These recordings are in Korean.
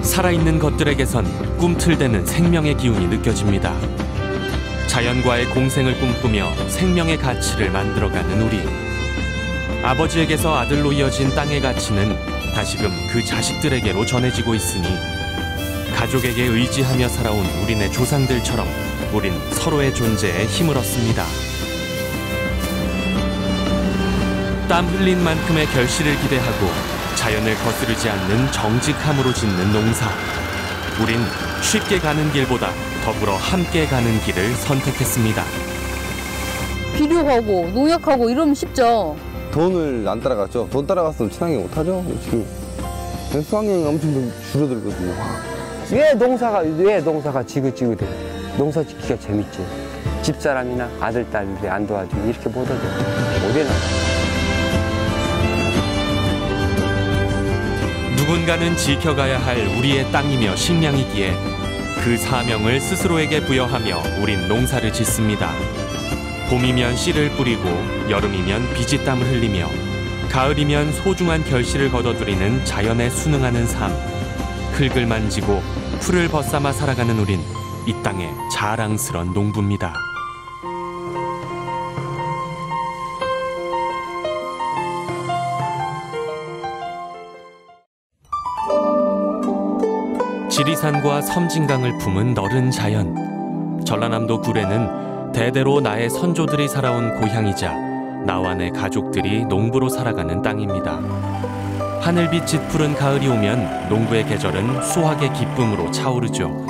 살아있는 것들에게선 꿈틀대는 생명의 기운이 느껴집니다. 자연과의 공생을 꿈꾸며 생명의 가치를 만들어가는 우리. 아버지에게서 아들로 이어진 땅의 가치는 다시금 그 자식들에게로 전해지고 있으니 가족에게 의지하며 살아온 우리네 조상들처럼 우린 서로의 존재에 힘을 얻습니다. 땀 흘린 만큼의 결실을 기대하고 자연을 거스르지 않는 정직함으로 짓는 농사. 우린 쉽게 가는 길보다 더불어 함께 가는 길을 선택했습니다. 비료하고 농약하고 이러면 쉽죠. 돈을 안 따라갔죠. 돈 따라갔으면 친환경 못하죠. 지금 수확량이 엄청 줄어들거든요. 왜 농사가 지긋지긋해? 농사 짓기가 재밌지. 집사람이나 아들, 딸들이 안 도와주고 이렇게 못 하죠. 못해나. 누군가는 지켜가야 할 우리의 땅이며 식량이기에 그 사명을 스스로에게 부여하며 우린 농사를 짓습니다. 봄이면 씨를 뿌리고 여름이면 비지땀을 흘리며 가을이면 소중한 결실을 거둬들이는 자연에 순응하는 삶. 흙을 만지고 풀을 벗삼아 살아가는 우린 이 땅의 자랑스런 농부입니다. 지리산과 섬진강을 품은 너른 자연. 전라남도 구례는 대대로 나의 선조들이 살아온 고향이자 나와 내 가족들이 농부로 살아가는 땅입니다. 하늘빛 짙푸른 가을이 오면 농부의 계절은 수확의 기쁨으로 차오르죠.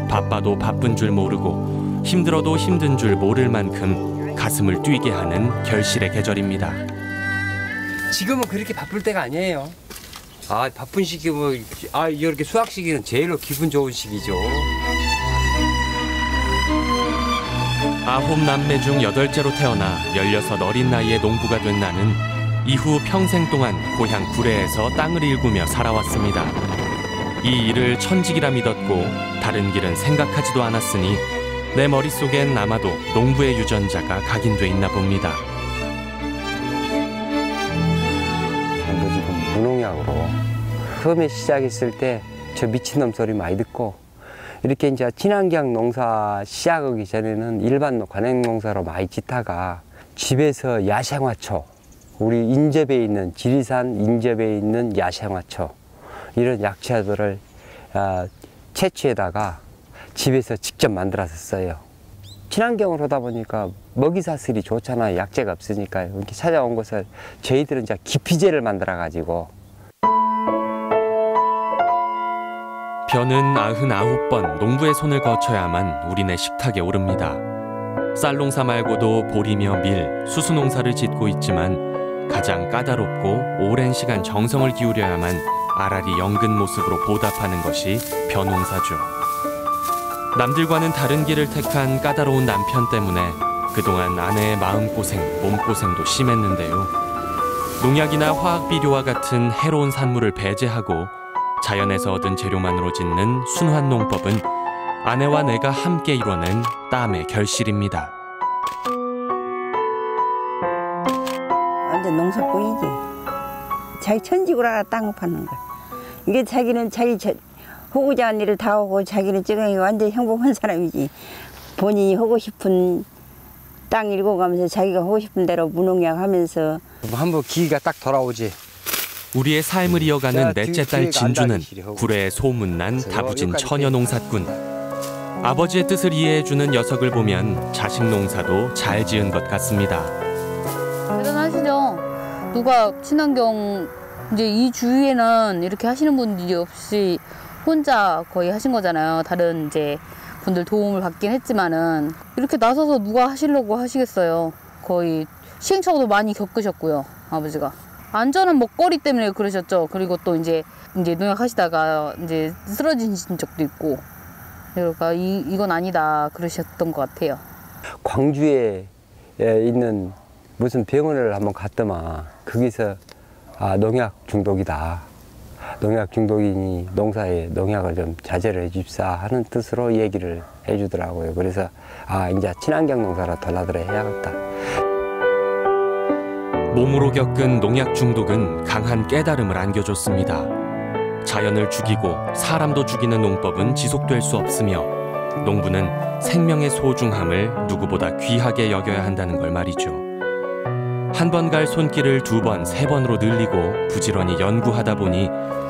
바빠도 바쁜 줄 모르고 힘들어도 힘든 줄 모를 만큼 가슴을 뛰게 하는 결실의 계절입니다. 지금은 그렇게 바쁠 때가 아니에요. 바쁜 시기면 이렇게 수확 시기는 제일로 기분 좋은 시기죠. 9 남매 중 8째로 태어나 16 어린 나이에 농부가 된 나는 이후 평생 동안 고향 구례에서 땅을 일구며 살아왔습니다. 이 일을 천직이라 믿었고 다른 길은 생각하지도 않았으니 내 머릿속엔 아마도 농부의 유전자가 각인돼 있나 봅니다. 지금 무농약으로 처음에 시작했을 때 저 미친놈 소리 많이 듣고 이렇게 이제 친환경 농사 시작하기 전에는 일반 관행 농사로 많이 짓다가 집에서 야생화초, 우리 인접에 있는 지리산 인접에 있는 야생화초 이런 약초들을 채취에다가 집에서 직접 만들어서 써요. 친환경을 하다 보니까 먹이 사슬이 좋잖아요. 약재가 없으니까 이렇게 찾아온 것을 저희들은 이제 기피제를 만들어 가지고 벼는 99번 농부의 손을 거쳐야만 우리네 식탁에 오릅니다. 쌀농사 말고도 보리며 밀, 수수농사를 짓고 있지만 가장 까다롭고 오랜 시간 정성을 기울여야만 알알이 연근 모습으로 보답하는 것이 벼농사죠. 남들과는 다른 길을 택한 까다로운 남편 때문에 그동안 아내의 마음고생, 몸고생도 심했는데요. 농약이나 화학비료와 같은 해로운 산물을 배제하고 자연에서 얻은 재료만으로 짓는 순환 농법은 아내와 내가 함께 이뤄낸 땀의 결실입니다. 완전 농사꾼이지. 자기 천직으로 알아 땅을 파는 거야. 이게 자기는 자기 하고자 하는 일을 다 하고 자기는 지금 완전 행복한 사람이지. 본인이 하고 싶은 땅 읽어가면서 자기가 하고 싶은 대로 무농약 하면서 한번 기회가 딱 돌아오지. 우리의 삶을 이어가는 넷째 딸 진주는 구례에 소문난 다부진 처녀 농사꾼. 아버지의 뜻을 이해해주는 녀석을 보면 자식 농사도 잘 지은 것 같습니다. 대단하시죠? 누가 친환경 이제 이 주위에는 이렇게 하시는 분들이 없이 혼자 거의 하신 거잖아요. 다른 이제 분들 도움을 받긴 했지만은 이렇게 나서서 누가 하시려고 하시겠어요. 거의 시행착오도 많이 겪으셨고요, 아버지가. 안전한 먹거리 때문에 그러셨죠. 그리고 또 이제 농약 하시다가 이제 쓰러지신 적도 있고. 그러니까 이건 아니다 그러셨던 것 같아요. 광주에 있는 무슨 병원을 한번 갔더만 거기서 농약 중독이다. 농약 중독이니 농사에 농약을 좀 자제를 해줍사 하는 뜻으로 얘기를 해주더라고요. 그래서 아, 이제 친환경 농사로 돌아들어 해야겠다. 몸으로 겪은 농약 중독은 강한 깨달음을 안겨줬습니다. 자연을 죽이고 사람도 죽이는 농법은 지속될 수 없으며 농부는 생명의 소중함을 누구보다 귀하게 여겨야 한다는 걸 말이죠. 한 번 갈 손길을 2번, 3번으로 늘리고 부지런히 연구하다 보니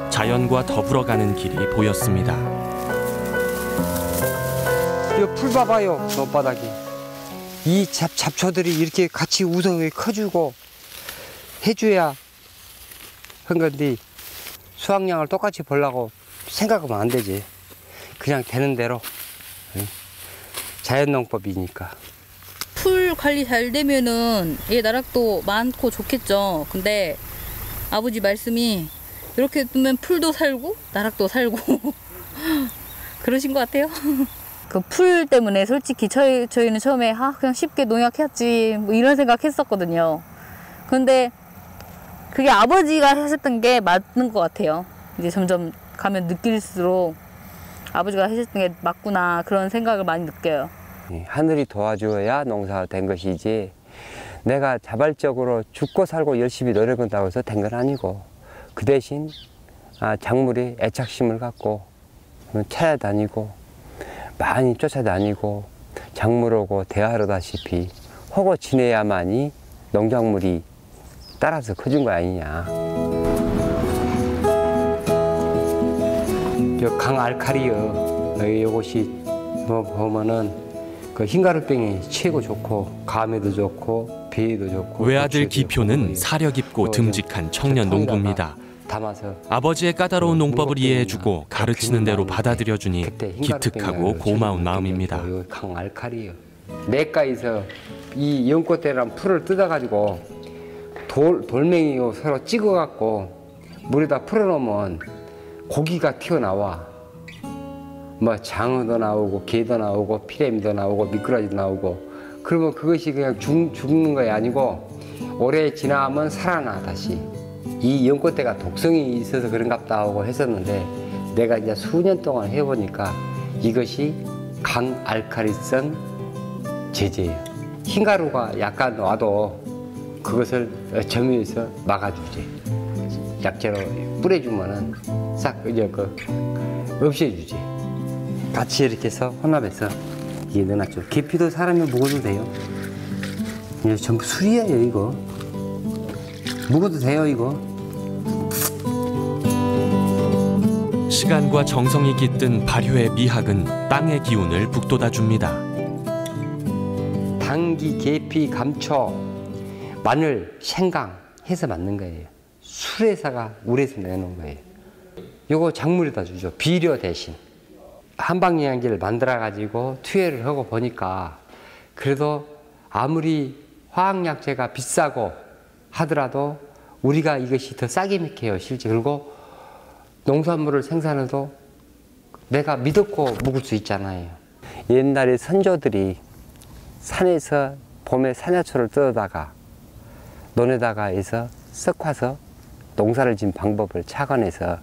자연과 더불어가는 길이 보였습니다. 이 풀 봐봐요, 논바닥이. 이 잡초들이 이렇게 같이 우성이 커주고 해줘야 한 건데 수확량을 똑같이 보려고 생각하면 안 되지. 그냥 되는 대로. 자연농법이니까. 풀 관리 잘 되면은 나락도 많고 좋겠죠. 근데 아버지 말씀이 이렇게 두면 풀도 살고 나락도 살고 그러신 것 같아요. 그 풀 때문에 솔직히 저희는 처음에 그냥 쉽게 농약했지 뭐 이런 생각했었거든요. 근데 그게 아버지가 하셨던 게 맞는 것 같아요. 이제 점점 가면 느낄수록 아버지가 하셨던 게 맞구나 그런 생각을 많이 느껴요. 하늘이 도와줘야 농사가 된 것이지 내가 자발적으로 죽고 살고 열심히 노력한다고 해서 된 건 아니고 그 대신 작물에 애착심을 갖고 찾아다니고 많이 쫓아다니고 작물하고 대화하다시피 하고 지내야만이 농작물이 따라서 커진 거 아니냐. 강알칼리요. 이것이 뭐 보면은 그 흰가루병이 최고 좋고 감에도 좋고 배에도 좋고. 외아들 기표는 사려 깊고 듬직한 청년 농부입니다. 담아서 아버지의 까다로운 농법을 이해해주고 가르치는 대로 받아들여주니 기특하고 고마운 마음입니다. 강알칼리요. 냇가에서 이 연꽃대랑 풀을 뜯어가지고 돌멩이로 서로 찍어갖고 물에다 풀어놓으면 고기가 튀어나와. 뭐 장어도 나오고 게도 나오고 피레미도 나오고 미꾸라지도 나오고. 그러면 그것이 그냥 죽는 것이 아니고 오래 지나면 살아나 다시. 이 연꽃대가 독성이 있어서 그런갑다 하고 했었는데 내가 이제 수년 동안 해보니까 이것이 강알칼리성 제제예요. 흰가루가 약간 와도 그것을 점유해서 막아주지. 약재로 뿌려주면은 싹 없애주지. 같이 이렇게 해서 혼합해서 이게 넣어놨죠. 계피도 사람이 먹어도 돼요. 이거 전부 술이에요, 이거. 먹어도 돼요, 이거. 시간과 정성이 깃든 발효의 미학은 땅의 기운을 북돋아줍니다. 당기, 계피, 감초, 마늘, 생강 해서 만든 거예요. 술에다가 물에서 내놓은 거예요. 요거 작물에다 주죠. 비료 대신. 한방영양제를 만들어가지고 투여를 하고 보니까 그래도 아무리 화학약재가 비싸고 하더라도 우리가 이것이 더 싸게 먹혀요, 실제. 그리고 농산물을 생산해도 내가 믿었고 먹을 수 있잖아요. 옛날에 선조들이 산에서 봄에 산야초를 뜯어다가 논에다가 해서 섞어서 농사를 짓는 방법을 착안해서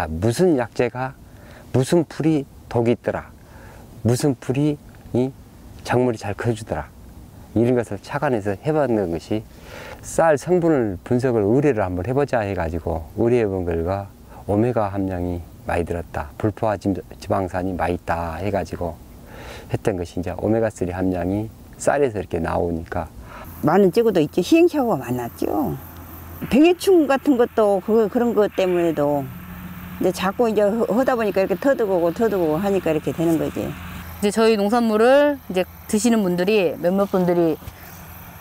무슨 약재가 무슨 풀이 독이 있더라, 무슨 풀이 이 작물이 잘 커주더라, 이런 것을 착안해서 해봤는 것이 쌀 성분을 분석을 의뢰를 한번 해보자 해가지고 의뢰해본 결과 오메가 함량이 많이 들었다, 불포화 지방산이 많이 있다 해가지고 했던 것이 이제 오메가3 함량이 쌀에서 이렇게 나오니까 많은 찍어도 있죠. 시행착오가 많았죠. 병해충 같은 것도 그런 것 때문에도 근데 자꾸 이제 하다 보니까 이렇게 터득오고 하니까 이렇게 되는 거지. 이제 저희 농산물을 이제 드시는 분들이 몇몇 분들이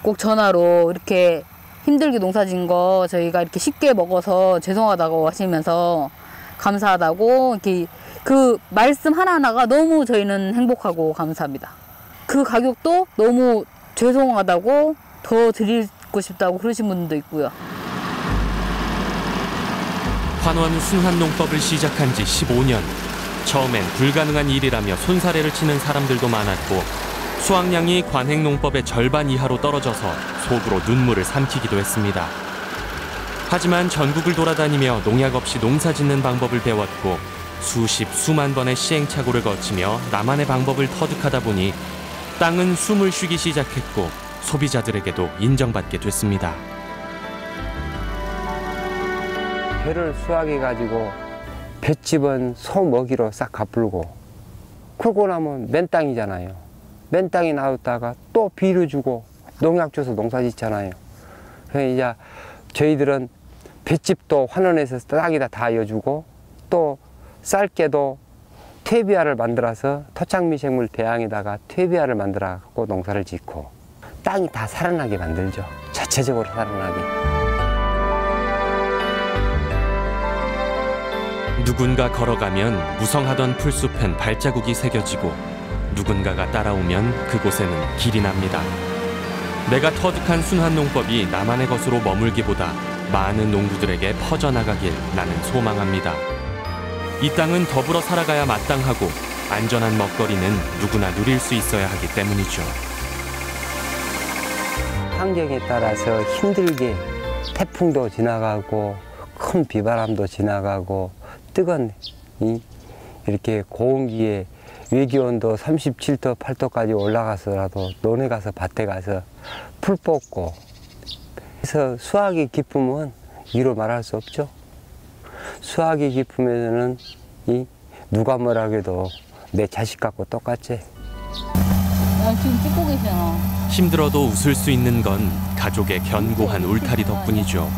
꼭 전화로 이렇게 힘들게 농사진 거 저희가 이렇게 쉽게 먹어서 죄송하다고 하시면서 감사하다고 이렇게 그 말씀 하나하나가 너무 저희는 행복하고 감사합니다. 그 가격도 너무 죄송하다고 더 드리고 싶다고 그러신 분도 있고요. 환원 순환농법을 시작한 지 15년. 처음엔 불가능한 일이라며 손사래를 치는 사람들도 많았고 수확량이 관행농법의 절반 이하로 떨어져서 속으로 눈물을 삼키기도 했습니다. 하지만 전국을 돌아다니며 농약 없이 농사 짓는 방법을 배웠고 수만 번의 시행착오를 거치며 나만의 방법을 터득하다 보니 땅은 숨을 쉬기 시작했고 소비자들에게도 인정받게 됐습니다. 배를 수확해가지고 볏집은 소 먹이로 싹 갚불고 크고 나면 맨 땅이잖아요. 맨 땅이 놔뒀다가 또 비료 주고 농약 줘서 농사 짓잖아요. 그래서 이제 저희들은 볏집도 환원해서 땅에다 다 이어주고 또 쌀게도 퇴비알을 만들어서 토착미생물 대양에다가 퇴비알을 만들어 갖고 농사를 짓고 땅이 다 살아나게 만들죠. 자체적으로 살아나게. 누군가 걸어가면 무성하던 풀숲엔 발자국이 새겨지고 누군가가 따라오면 그곳에는 길이 납니다. 내가 터득한 순환 농법이 나만의 것으로 머물기보다 많은 농부들에게 퍼져나가길 나는 소망합니다. 이 땅은 더불어 살아가야 마땅하고 안전한 먹거리는 누구나 누릴 수 있어야 하기 때문이죠. 환경에 따라서 힘들게 태풍도 지나가고 큰 비바람도 지나가고 뜨거운 이렇게 고온기에 외기온도 37도, 8도까지 올라가서라도 논에 가서 밭에 가서 풀 뽑고 그래서 수학의 기쁨은 이루 말할 수 없죠. 수학의 기쁨에서는 누가 뭐라 해도 내 자식 같고 똑같지. 지금 찍고 계시잖아. 힘들어도 웃을 수 있는 건 가족의 견고한 울타리 덕분이죠.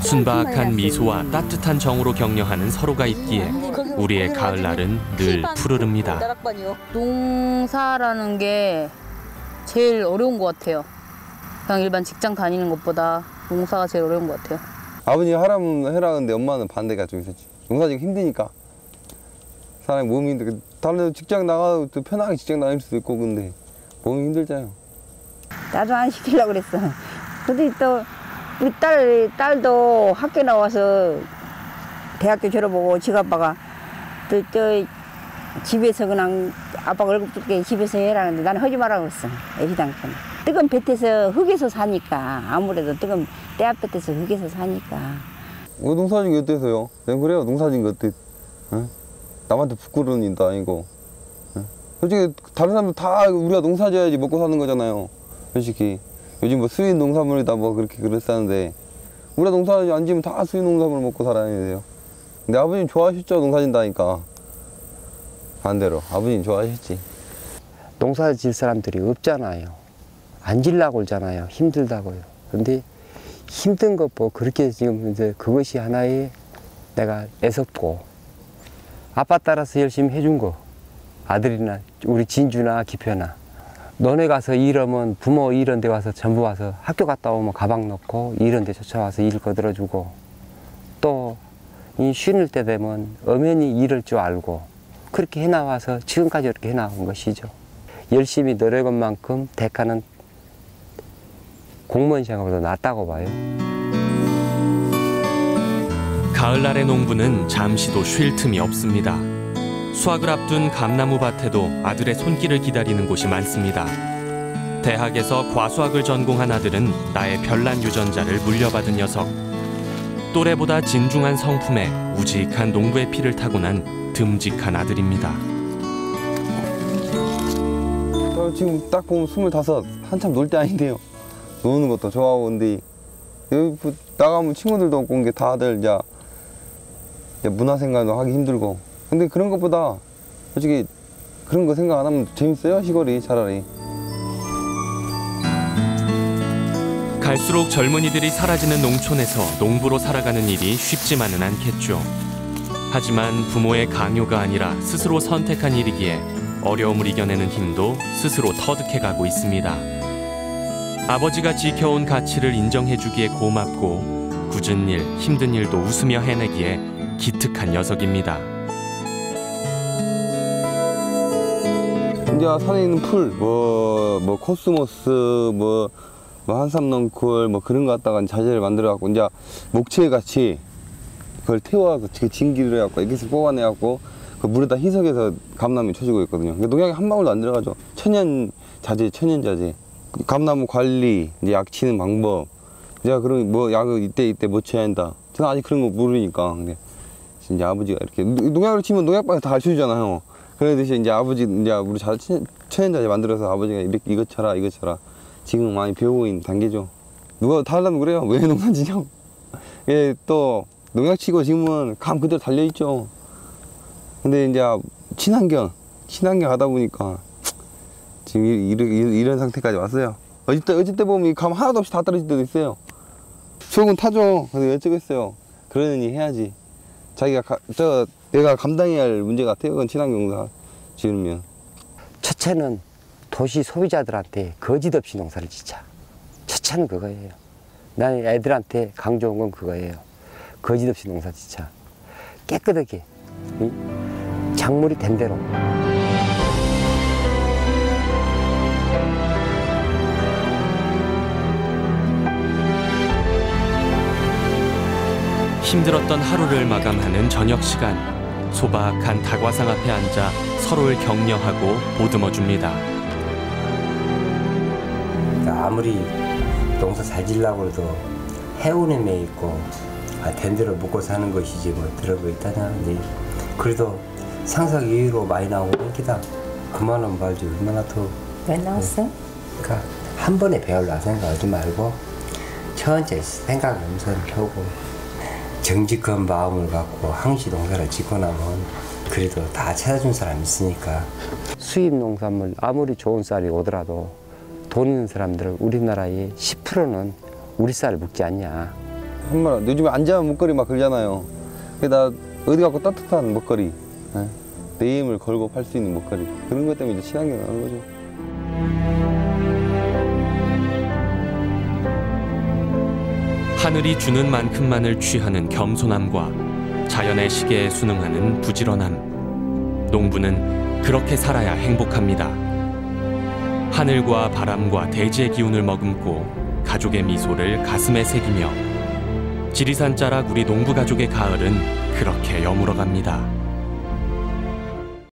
순박한 미소와 따뜻한 정으로 격려하는 서로가 있기에 우리의 가을날은 늘 푸르릅니다. 농사라는 게 제일 어려운 것 같아요. 그냥 일반 직장 다니는 것보다 농사가 제일 어려운 것 같아요. 아버님 하라면 해라는데 엄마는 반대가 좀 있었지. 농사 짓기 힘드니까. 사람이 몸이 힘들고 다른 직장 나가도 또 편하게 직장 다닐 수도 있고 근데 몸이 힘들잖아요. 나도 안 시키려고 그랬어. 근데 또 우리 딸도 학교 나와서 대학교 졸업하고 지 아빠가 또 집에서 그냥 아빠가 월급 줄게 집에서 해라는데 나는 하지 말라고 그랬어. 애시당초는. 뜨거운 밭에서 흙에서 사니까 아무래도 뜨거운 떼앞밭에서 흙에서 사니까. 농사 짓는 게 어때서요? 그냥 그래요. 농사 짓는 게 어때? 어? 남한테 부끄러운 일도 아니고. 어? 솔직히 다른 사람들 다 우리가 농사 지어야지 먹고 사는 거잖아요. 솔직히 요즘 뭐 수입 농산물이다 뭐 그렇게 그랬었는데 우리가 농사 안 지으면 다 수입 농산물 먹고 살아야 돼요. 근데 아버님 좋아하셨죠? 농사 짓다니까. 반대로 아버님 좋아하셨지. 농사 질 사람들이 없잖아요. 안 질라고 그러잖아요. 힘들다고요. 근데 힘든 것 뭐 그렇게 지금 이제 그것이 하나의 내가 애썼고 아빠 따라서 열심히 해준 거 아들이나 우리 진주나 기표나 너네 가서 일하면 부모 이런 데 와서 전부 와서 학교 갔다 오면 가방 넣고 이런 데 쫓아와서 일 거들어주고 또 이 쉬는 때 되면 엄연히 일할 줄 알고 그렇게 해나와서 지금까지 이렇게 해나온 것이죠. 열심히 노력한 만큼 대가는 공무원 시험보다 낫다고 봐요. 가을날의 농부는 잠시도 쉴 틈이 없습니다. 수확을 앞둔 감나무 밭에도 아들의 손길을 기다리는 곳이 많습니다. 대학에서 과수학을 전공한 아들은 나의 별난 유전자를 물려받은 녀석. 또래보다 진중한 성품에 우직한 농부의 피를 타고난 듬직한 아들입니다. 지금 딱 보면 25 한참 놀 때 아닌데요. 노는 것도 좋아하고 근데 여기 나가면 친구들도 없고 게 다들 이제 문화생활도 하기 힘들고 근데 그런 것보다 솔직히 그런 거 생각 안 하면 재밌어요. 시골이 차라리. 갈수록 젊은이들이 사라지는 농촌에서 농부로 살아가는 일이 쉽지만은 않겠죠. 하지만 부모의 강요가 아니라 스스로 선택한 일이기에 어려움을 이겨내는 힘도 스스로 터득해가고 있습니다. 아버지가 지켜온 가치를 인정해주기에 고맙고 굳은 일, 힘든 일도 웃으며 해내기에 기특한 녀석입니다. 이제 산에 있는 풀, 뭐 코스모스, 뭐 한삼넝쿨, 뭐 그런 거 갖다가 자재를 만들어갖고 이제 목채 같이 그걸 태워갖고 진기를 해갖고 애기스 뽑아내갖고 그 물에다 희석해서 감나무에 쳐주고 있거든요. 농약이 한 방울도 안 들어가죠. 천연 자재. 감나무 관리, 이제 약 치는 방법, 내가 그런 뭐 약을 이때 뭐 쳐야 한다. 저는 아직 그런 거 모르니까. 근데 이제 아버지가 이렇게 농약을 치면 농약방에 다 알려주잖아요. 그러듯이 이제 아버지 이제 우리 천연자재 만들어서 아버지가 이렇게 이거 쳐라 이거 쳐라. 지금 많이 배우고 있는 단계죠. 누가 다 하려면 그래요. 왜 농사 지냐고. 예, 또 농약 치고 지금은 감 그대로 달려 있죠. 근데 이제 친환경 하다 보니까 지금 이런 상태까지 왔어요. 어제 때 보면 감 하나도 없이 다 떨어질 때도 있어요. 속은 타죠. 그래서 어쩌겠어요. 그러느니 해야지. 자기가 내가 감당해야 할 문제 같아요. 그건 친환경 농사 지으면. 첫째는 도시 소비자들한테 거짓 없이 농사를 짓자. 첫째는 그거예요. 난 애들한테 강조한 건 그거예요. 거짓 없이 농사 짓자. 깨끗하게 작물이 된 대로. 힘들었던 하루를 마감하는 저녁 시간, 소박한 다과상 앞에 앉아 서로를 격려하고 보듬어 줍니다. 아무리 농사 잘 지려고 해도 해운에 매 있고 된 대로 먹고 사는 것이지 뭐 들어보 있다냐. 근데 그래도 상상 이외로 많이 나오고 기다 그만한 말지 얼마나 더. 왜 나왔어? 그러니까 한 번에 배우려고 생각하지 말고 천천히 생각을 우선 펴고 정직한 마음을 갖고 항시 농사를 짓고 나면 그래도 다 찾아준 사람이 있으니까. 수입 농산물 아무리 좋은 쌀이 오더라도 돈 있는 사람들은 우리나라의 10%는 우리 쌀을 먹지 않냐. 한말 요즘에 안전한 먹거리 막 그러잖아요. 나 어디 가고 따뜻한 먹거리, 내 힘을 걸고 팔 수 있는 먹거리, 그런 것 때문에 이제 친환경 하는 거죠. 하늘이 주는 만큼만을 취하는 겸손함과 자연의 시계에 순응하는 부지런함. 농부는 그렇게 살아야 행복합니다. 하늘과 바람과 대지의 기운을 머금고 가족의 미소를 가슴에 새기며 지리산 자락 우리 농부 가족의 가을은 그렇게 여물어갑니다.